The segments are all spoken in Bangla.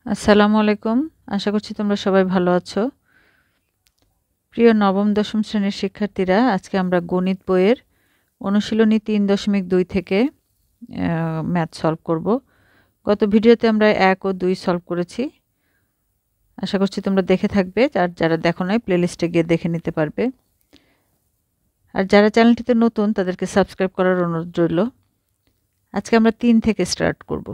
আসসালামু আলাইকুম। আশা করছি তোমরা সবাই ভালো আছো। প্রিয় নবম দশম শ্রেণীর শিক্ষার্থীরা, আজকে আমরা গণিত বইয়ের অনুশীলনী 3.2 থেকে ম্যাথ সলভ করব। গত ভিডিওতে আমরা 1 ও 2 সলভ করেছি। আশা করছি তোমরা দেখে থাকবে, আর যারা দেখো নাই প্লেলিস্টে গিয়ে দেখে নিতে পারবে। আর যারা চ্যানেলটিতে নতুন তাদেরকে সাবস্ক্রাইব করার অনুরোধ রইল। আজকে আমরা 3 থেকে স্টার্ট করব।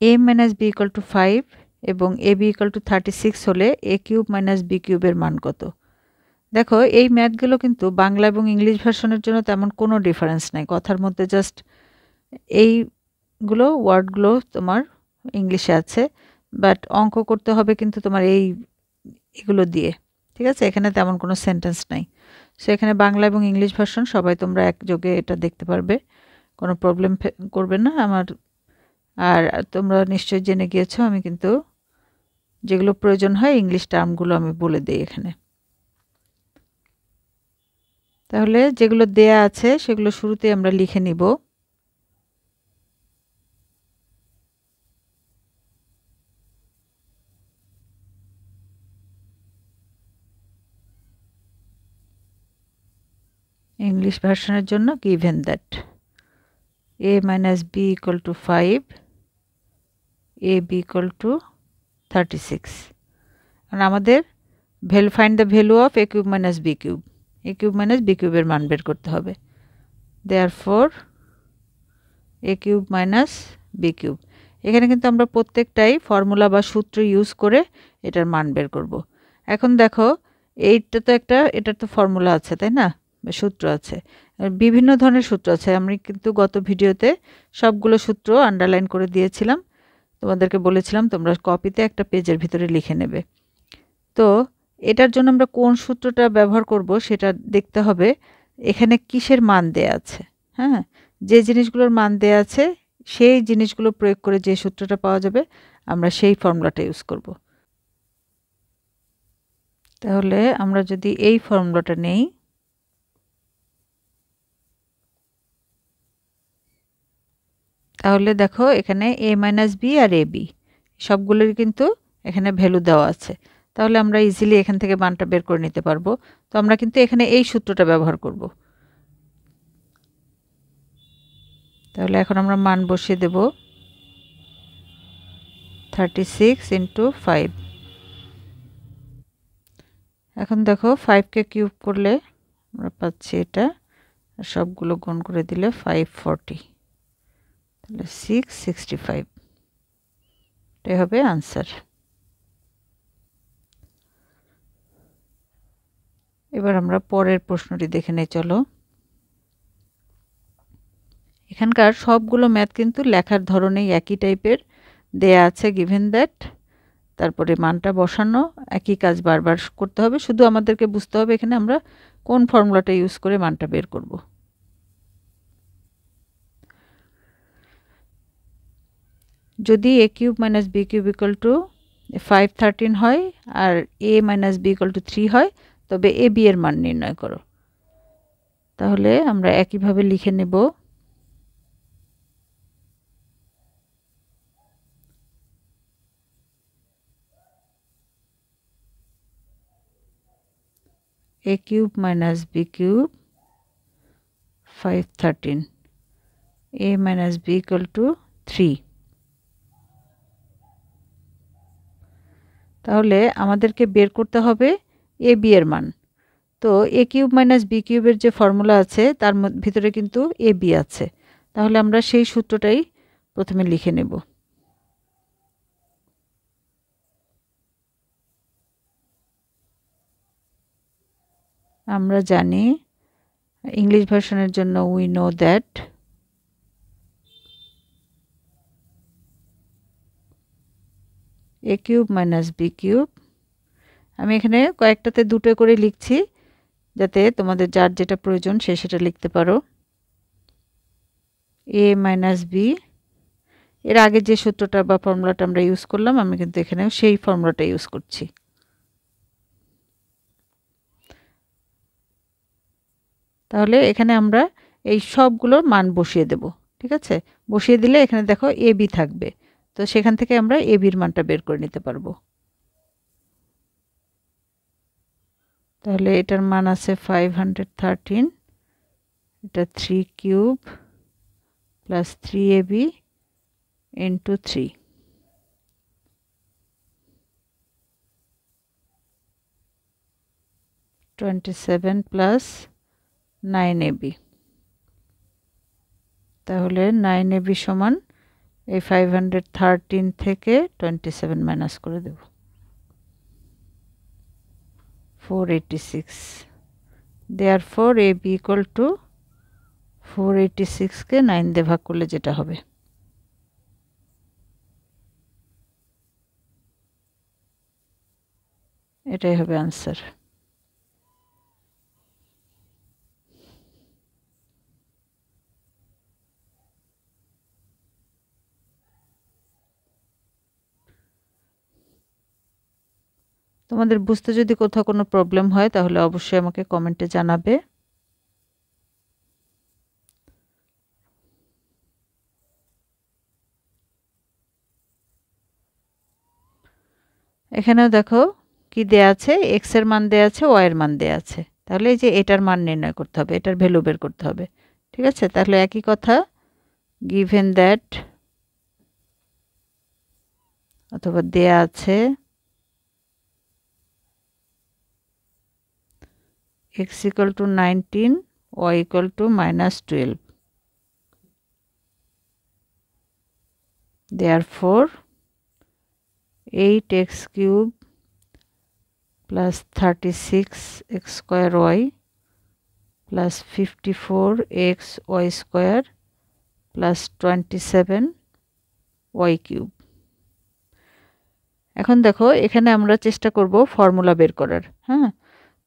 a minus b equal to 5 এবং ab equal to 36 হলে a কিউব মাইনাস b কিউবের মান কত? দেখো, এই ম্যাথগুলো কিন্তু বাংলা এবং ইংলিশ ভার্সনের জন্য তেমন কোনো ডিফারেন্স নাই। কথার মধ্যে জাস্ট এইগুলো ওয়ার্ডগুলো তোমার ইংলিশে আছে, বাট অঙ্ক করতে হবে কিন্তু তোমার এগুলো দিয়ে। ঠিক আছে, এখানে তেমন কোনো সেন্টেন্স নাই। সো এখানে বাংলা এবং ইংলিশ ভার্সন সবাই তোমরা একযোগে এটা দেখতে পারবে, কোনো প্রবলেম করবে না আমার। আর তোমরা নিশ্চয়ই জেনে গিয়েছো, আমি কিন্তু যেগুলো প্রয়োজন হয় ইংলিশ টার্মগুলো আমি বলে দিই এখানে। তাহলে যেগুলো দেয়া আছে সেগুলো শুরুতে আমরা লিখে নিব। ইংলিশ ভার্সনের জন্য given that a minus b equal to 5, ab equal to 36, আর আমাদের find the value of a cube minus b cube, a cube minus b cube এর মান বের করতে হবে। therefore a cube minus b cube, এখানে কিন্তু আমরা প্রত্যেকটাই ফর্মুলা বা সূত্র ইউজ করে এটার মান বের করব। এখন দেখো, এটার তো ফর্মুলা আছে, তাই না, সূত্র আছে, বিভিন্ন ধরনের সূত্র আছে। আমি কিন্তু গত ভিডিওতে সবগুলো সূত্র আন্ডারলাইন করে দিয়েছিলাম, তোমাদেরকে বলেছিলাম তোমরা কপিতে একটা পেজের ভিতরে লিখে নেবে। তো এটার জন্য আমরা কোন সূত্রটা ব্যবহার করব সেটা দেখতে হবে। এখানে কিসের মান দেয়া আছে, হ্যাঁ, যে জিনিসগুলোর মান দেয়া আছে সেই জিনিসগুলো প্রয়োগ করে যে সূত্রটা পাওয়া যাবে আমরা সেই ফর্মুলাটা ইউজ করব। তাহলে আমরা যদি এই ফর্মুলাটা নেই, তাহলে দেখো এখানে a মাইনাস বি আর এ বি সবগুলোর কিন্তু এখানে ভ্যালু দেওয়া আছে। তাহলে আমরা ইজিলি এখান থেকে মানটা বের করে নিতে পারবো। তো আমরা কিন্তু এখানে এই সূত্রটা ব্যবহার করব। তাহলে এখন আমরা মান বসিয়ে দেব 36 ইন্টু 5। এখন দেখো 5কে কিউব করলে আমরা পাচ্ছি এটা, আর সবগুলো গুণ করে দিলে 540, তাহলে 665, এটাই হবে আনসার। এবার আমরা পরের প্রশ্নটি দেখে নেই, চলো। এখানকার সবগুলো ম্যাথ কিন্তু লেখার ধরনেই একই টাইপের দেয়া আছে, গিভেন দ্যাট, তারপরে মানটা বসানো, একই কাজ বারবার করতে হবে। শুধু আমাদেরকে বুঝতে হবে এখানে আমরা কোন ফর্মুলাটা ইউজ করে মানটা বের করব। যদি a cube minus b cube equal two 513 হয় আর a minus b equal to 3 হয়, তবে a b এর মান নির্ণয় করো। তাহলে আমরা একইভাবে লিখে নেব a cube minus b cube 513, a minus b equal to 3। তাহলে আমাদেরকে বের করতে হবে এ বি এর মান। তো এ কিউব মাইনাস বি কিউবের যে ফর্মুলা আছে তার ভিতরে কিন্তু এ বি আছে। তাহলে আমরা সেই সূত্রটাই প্রথমে লিখে নেব। আমরা জানি ইংলিশ ভার্সনের জন্য we know that A cube minus B cube, আমি এখানে কয়েকটাতে দুটো করে লিখছি যাতে তোমাদের যার যেটা প্রয়োজন সে সেটা লিখতে পারো। এ মাইনাস বি, এর আগে যে সূত্রটা বা ফর্মুলাটা আমরা ইউজ করলাম আমি কিন্তু এখানেও সেই ফর্মুলাটা ইউজ করছি। তাহলে এখানে আমরা এই সবগুলোর মান বসিয়ে দেব। ঠিক আছে, বসিয়ে দিলে এখানে দেখো এ বি থাকবে, তো সেখান থেকে আমরা এ বির মানটা বের করে নিতে পারবো। তাহলে এটার মান আছে 513, এটা 3 cube plus 3ab into 3, +27 plus 9ab। তাহলে 9ab সমান এই 513 থেকে 27 মাইনাস করে দেব, 486। therefore ab equal to 486 কে 9 দিয়ে ভাগ করলে যেটা হবে, এটাই হবে আনসার। তোমাদের বুঝতে যদি কোথাও কোনো প্রবলেম হয় তাহলে অবশ্যই আমাকে কমেন্টে জানাবে। এখানেও দেখো কি দেয়া আছে, x এর মান দেয়া আছে, y এর মান দেয়া আছে। তাহলে এই যে এটার মান নির্ণয় করতে হবে, এটার ভ্যালু বের করতে হবে। ঠিক আছে, তাহলে একই কথা, given that অথবা দেয়া আছে x equal to 19, y equal to -12, therefore 8x cube plus 36x square y plus 54x y square plus 27 y cube। এখন দেখো এখানে আমরা চেষ্টা করব ফর্মুলা বের করার। হ্যাঁ,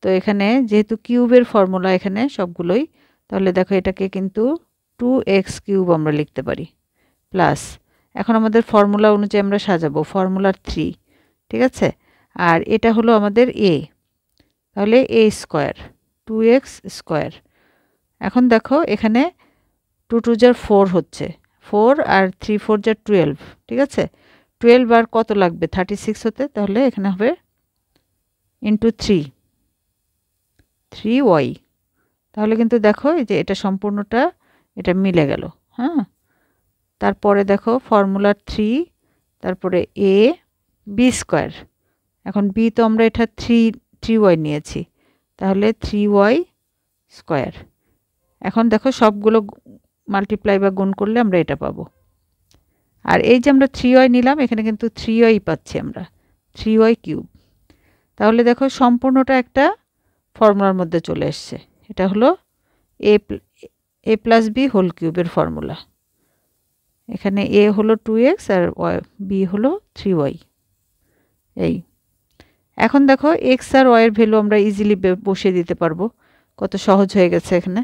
তো এখানে যেহেতু কিউবের ফর্মুলা এখানে সবগুলোই, তাহলে দেখো এটাকে কিন্তু 2x কিউব আমরা লিখতে পারি, প্লাস এখন আমাদের ফর্মুলা অনুযায়ী আমরা সাজাবো ফর্মুলার 3। ঠিক আছে, আর এটা হলো আমাদের a, তাহলে a স্কোয়ার 2x স্কোয়ার। এখন দেখো এখানে 2 2 যার 4 হচ্ছে, 4 আর 3 4 যার 12। ঠিক আছে, 12 আর কত লাগবে 36 হতে, তাহলে এখানে হবে ইন্টু 3y। তাহলে কিন্তু দেখো এই যে এটা সম্পূর্ণটা এটা মিলে গেল। হ্যাঁ, তারপরে দেখো ফর্মুলা 3, তারপরে a b স্কোয়ার। এখন b তো আমরা এটা 3y নিয়েছি, তাহলে 3y স্কোয়ার। এখন দেখো সবগুলো মাল্টিপ্লাই বা গুণ করলে আমরা এটা পাবো। আর এই যে আমরা 3y নিলাম, এখানে কিন্তু 3y পাচ্ছি আমরা, 3y কিউব। তাহলে দেখো সম্পূর্ণটা একটা ফর্মুলার মধ্যে চলে এসছে। এটা হলো a প্লাস বি হোল কিউবের ফর্মুলা। এখানে a হলো 2x আর b হলো 3y। এই এখন দেখো x আর y এর ভ্যালু আমরা ইজিলি বসিয়ে দিতে পারবো, কত সহজ হয়ে গেছে এখানে।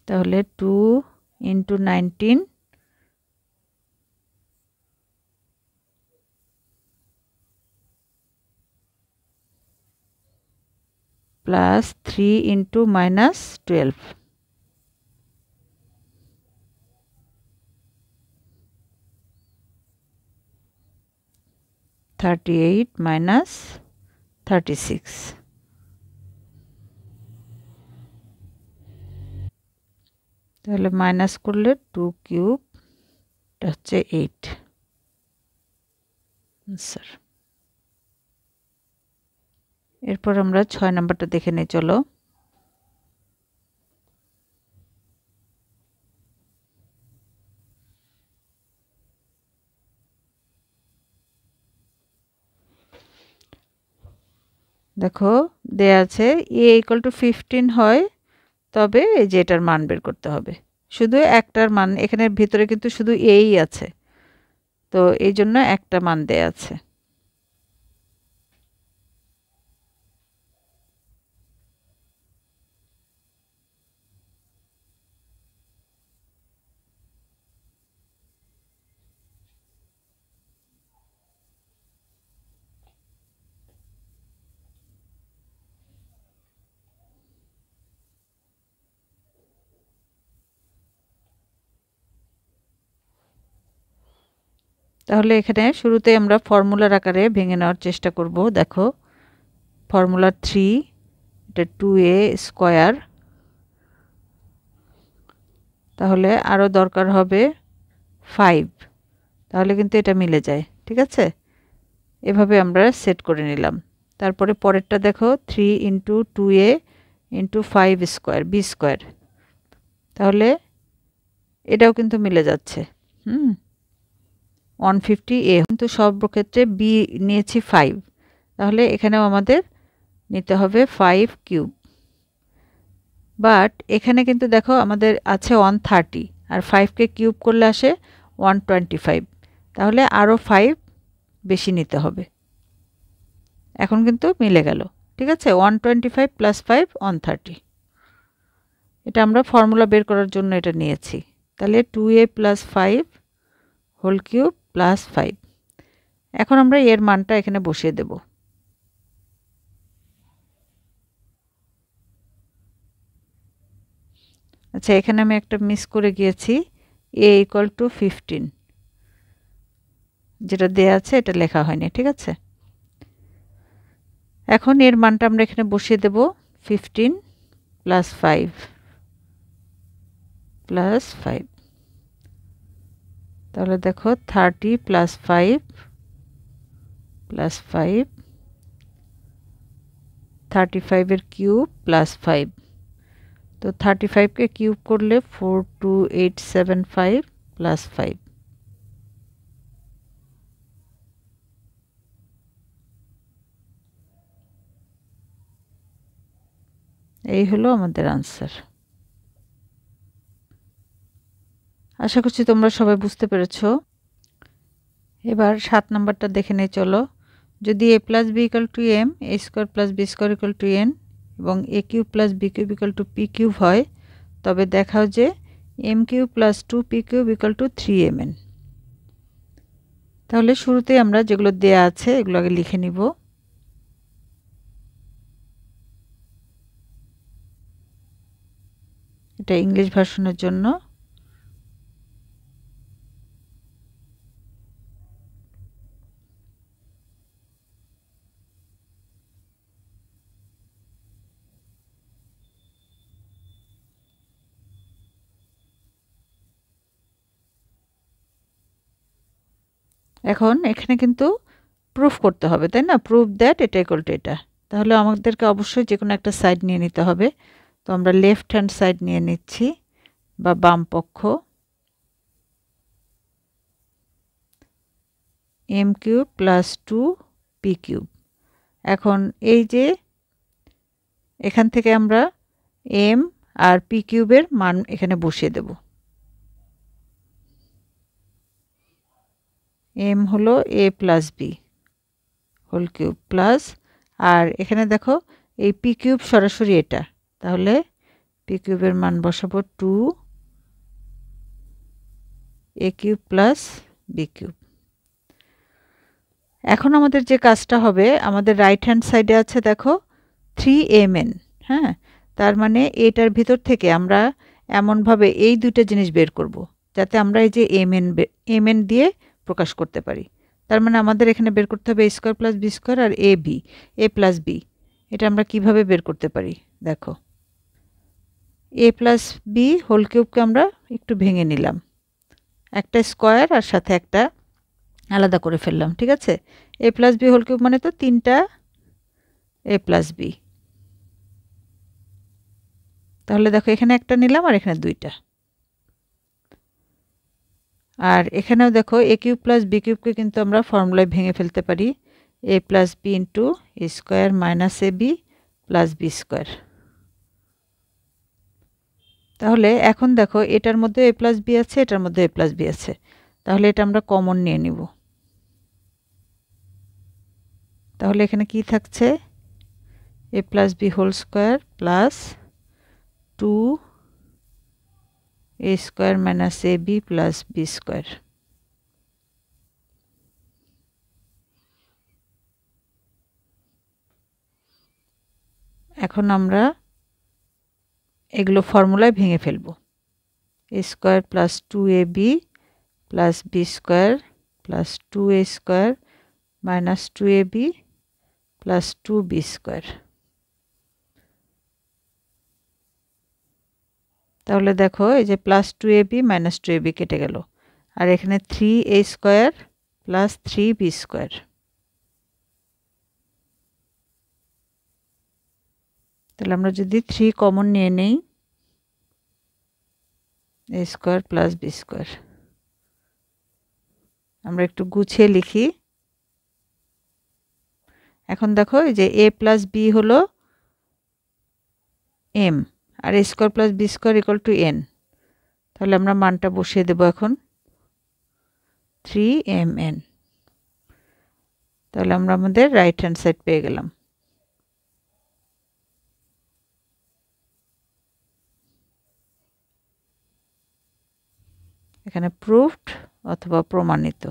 তাহলে 2 ইন্টু 19 প্লাস 3 ইন্টু -12, -38 -36। তাহলে মাইনাস করলে 2 কিউব, এটা হচ্ছে 8 আনসার। এরপর আমরা 6 নাম্বারটা দেখে নিই, চলো। দেখো দেয়া আছে a ইকুয়াল টু 15 হয়, তবে এই যে এটার মান বের করতে হবে। শুধু একটার মান, এখানের ভিতরে কিন্তু শুধু এই আছে, তো এই জন্য একটা মান দেয়া আছে। তাহলে এখানে শুরুতে আমরা ফর্মুলার আকারে ভেঙে নেওয়ার চেষ্টা করব। দেখো ফর্মুলা 3, এটা 2a স্কয়ার, তাহলে আরও দরকার হবে 5, তাহলে কিন্তু এটা মিলে যায়। ঠিক আছে, এভাবে আমরা সেট করে নিলাম। তারপরে পরেরটা দেখো 3 into 2a into 5 square B square, তাহলে এটাও কিন্তু মিলে যাচ্ছে। 150a, কিন্তু সব ক্ষেত্রে বি নিয়েছি 5, তাহলে এখানেও আমাদের নিতে হবে 5 কিউব। বাট এখানে কিন্তু দেখো আমাদের আছে 130, আর 5কে কিউব করলে আসে 125, তাহলে আরও 5 বেশি নিতে হবে। এখন কিন্তু মিলে গেল। ঠিক আছে, 125 প্লাস 5 130, এটা আমরা ফর্মুলা বের করার জন্য এটা নিয়েছি। তাহলে 2a plus 5 whole cube plus 5। এখন আমরা এর মানটা এখানে বসিয়ে দেব। আচ্ছা, এখানে আমি একটা মিস করে গিয়েছি, a ইকুয়াল টু 15, যেটা দেয়া আছে এটা লেখা হয়নি। ঠিক আছে, এখন এর মানটা আমরা এখানে বসিয়ে দেব, 15 প্লাস 5 প্লাস 5, তাহলে দেখো 30 প্লাস 5 প্লাস 5, 35 এর কিউব প্লাস 5, তো 35কে কিউব করলে 42875 প্লাস 5। এই হলো আমাদের আনসার। আশা করছি তোমরা সবাই বুঝতে পেরেছো। এবার 7 নাম্বারটা দেখে নেই চলো। যদি a plus B equal to M, A square plus B square equal to N এবং A cube plus B cube equal to P cube হয়, তবে দেখাও যে M cube plus 2 P cube equal to 3mn। তাহলে শুরুতে আমরা যেগুলো দেয়া আছে এগুলো আগে লিখে নিব। এটা ইংলিশ ভার্সনের জন্য। এখন এখানে কিন্তু প্রুফ করতে হবে, তাই না? প্রুফ দ্যাট এটা ইকুয়াল টু এটা। তাহলে আমাদেরকে অবশ্যই যে কোনো একটা সাইড নিয়ে নিতে হবে। তো আমরা লেফট হ্যান্ড সাইড নিয়ে নিচ্ছি, বা বাম পক্ষ। M cube plus 2 P cube. এখন এই যে এখান থেকে আমরা এম আর পি কিউবের মান এখানে বসিয়ে দেব। এম হলো A plus B whole cube plus, আর এখানে দেখো এই পি কিউব সরাসরি এটা, তাহলে পি কিউবের মান বসাবো 2 এ কিউব প্লাস বি কিউব। এখন আমাদের যে কাজটা হবে, আমাদের রাইট হ্যান্ড সাইডে আছে দেখো 3mn। হ্যাঁ, তার মানে এটার ভিতর থেকে আমরা এমনভাবে এই দুটো জিনিস বের করব যাতে আমরা এই যে mn দিয়ে প্রকাশ করতে পারি। তার মানে আমাদের এখানে বের করতে হবে a square plus B square আর এ প্লাস বি। এটা আমরা কিভাবে বের করতে পারি দেখো, এ প্লাস বি হোল কিউবকে আমরা একটু ভেঙে নিলাম, একটা স্কোয়ার আর সাথে একটা আলাদা করে ফেললাম। ঠিক আছে, এ প্লাস বি হোল কিউব মানে তো 3টা এ প্লাস বি। তাহলে দেখো এখানে একটা নিলাম আর এখানে 2টা, আর এখানেও দেখো এ কিউব প্লাস বি কিউবকে কিন্তু আমরা ফর্মুলায় ভেঙে ফেলতে পারি, এ plus B into A square minus a b plus B square. তাহলে এখন দেখো এটার মধ্যে এ প্লাস বি আছে, এটার মধ্যে এ প্লাস বি আছে, তাহলে এটা আমরা কমন নিয়ে নিব। তাহলে এখানে কি থাকছে, a plus B whole square plus 2 a square minus a b plus B square. এখন আমরা এগুলো ফর্মুলায় ভেঙে ফেলব। A square plus 2ab plus B square plus 2a square minus 2ab plus 2b square. তাহলে দেখো এই যে প্লাস 2ab মাইনাস 2ab কেটে গেল, আর এখানে 3a square plus 3b square. তাহলে আমরা যদি 3 কমন নিয়ে নেই, a square plus b square. আমরা একটু গুছিয়ে লিখি। এখন দেখো এই যে a প্লাস b হলো m, আর a square plus b square equal to n। তাহলে আমরা মানটা বসিয়ে দেব এখন 3mn। তাহলে আমরা আমাদের রাইট হ্যান্ড সাইড পেয়ে গেলাম। এখানে প্রুভড অথবা প্রমাণিত।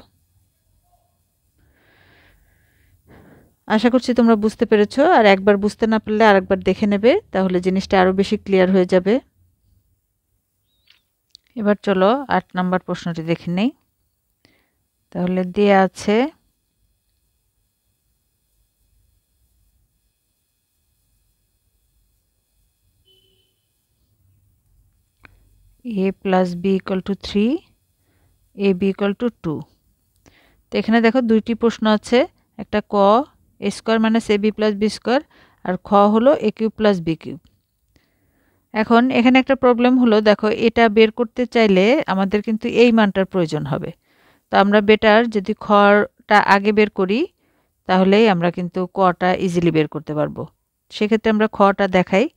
আশা করছি তোমরা বুঝতে পেরেছো, আর একবার বুঝতে না পারলে আরেকবার দেখে নেবে, তাহলে জিনিসটা আরো বেশি ক্লিয়ার হয়ে যাবে। এবার চলো 8 নাম্বার প্রশ্নটি দেখে নেই। তাহলে দেয়া আছে a plus b equal to 3, ab equal to 2। তো এখানে দেখো দুইটি প্রশ্ন আছে, একটা ক a square minus ab plus b square, আর খ হলো a cube plus b cube. এখন এখানে একটা প্রবলেম হলো, দেখো এটা বের করতে চাইলে আমাদের কিন্তু এই মানটার প্রয়োজন হবে। তো আমরা বেটার যদি খটা আগে বের করি, তাহলেই আমরা কিন্তু কটা ইজিলি বের করতে পারবো। সেক্ষেত্রে আমরা খটা দেখাই।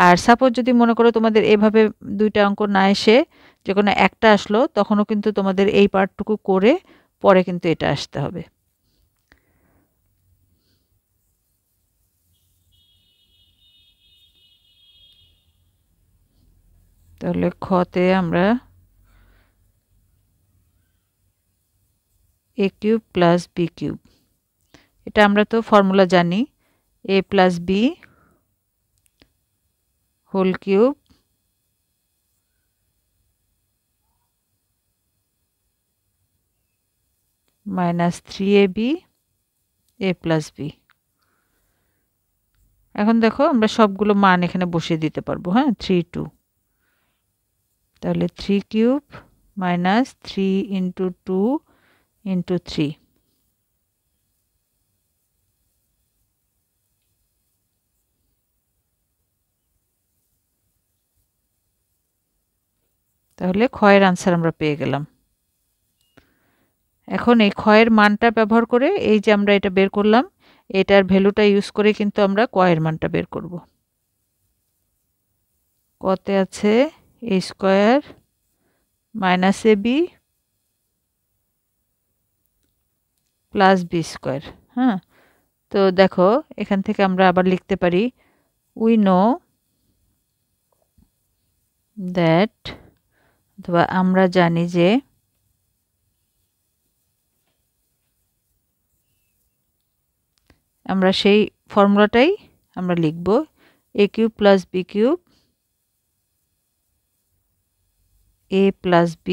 আর সাপোজ যদি মনে করো তোমাদের এভাবে দুইটা অঙ্ক না এসে যে কোনো একটা আসলো, তখনও কিন্তু তোমাদের এই পার্টটুকু করে পরে কিন্তু এটা আসতে হবে। তাহলে খতে আমরা a cube plus b cube, এটা আমরা তো ফর্মুলা জানি, a plus b whole cube minus 3ab a plus b। এখন দেখো আমরা সবগুলো মান এখানে বসিয়ে দিতে পারবো। হ্যাঁ, 3 2, তাহলে 3 কিউব মাইনাস 3 ইন্টু 2 ইন্টু 3। তাহলে ক্ষয়ের আনসার আমরা পেয়ে গেলাম। এখন এই ক্ষয়ের মানটা ব্যবহার করে এই যে আমরা এটা বের করলাম, এটার ভ্যালুটা ইউজ করে কিন্তু আমরা কয়ের মানটা বের করব। কতে আছে a square minus ab plus b square. হ্যাঁ, তো দেখো এখান থেকে আমরা আবার লিখতে পারি উই নো দ্যাট, অথবা আমরা জানি যে আমরা সেই ফর্মুলাটাই আমরা লিখব, a cube plus b cube a plus b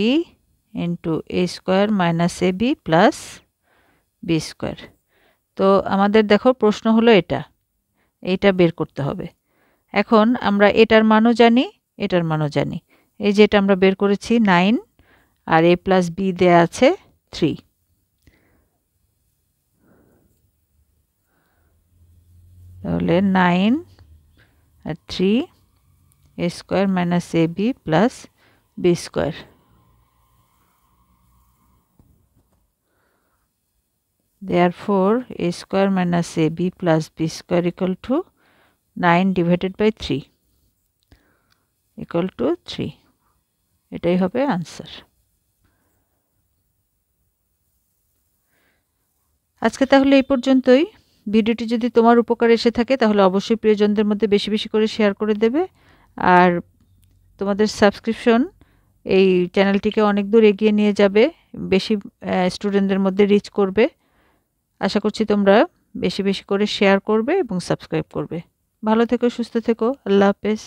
into a square minus ab plus b square. তো আমাদের দেখো প্রশ্ন হলো এইটা বের করতে হবে। এখন আমরা এটার মানও জানি, এটার মানও জানি। এই যে এটা আমরা বের করেছি 9, আর a প্লাস b দেয়া আছে 3। তাহলে 9 আর 3 a square minus ab plus b square. Therefore a square minus ab plus b square equal to 9 divided by 3 equal to 3। এটাই হবে আনসার। আজকে তাহলে এই পর্যন্তই। ভিডিওটি যদি তোমার উপকারে এসে থাকে তাহলে অবশ্যই প্রিয়জনদের মধ্যে বেশি বেশি করে শেয়ার করে দেবে, আর তোমাদের সাবস্ক্রিপশন এই চ্যানেলটিকে অনেক দূর এগিয়ে নিয়ে যাবে, বেশি স্টুডেন্টদের মধ্যে রিচ করবে। আশা করছি তোমরা বেশি বেশি করে শেয়ার করবে এবং সাবস্ক্রাইব করবে। ভালো থেকো, সুস্থ থেকো, আল্লাহ হাফেজ।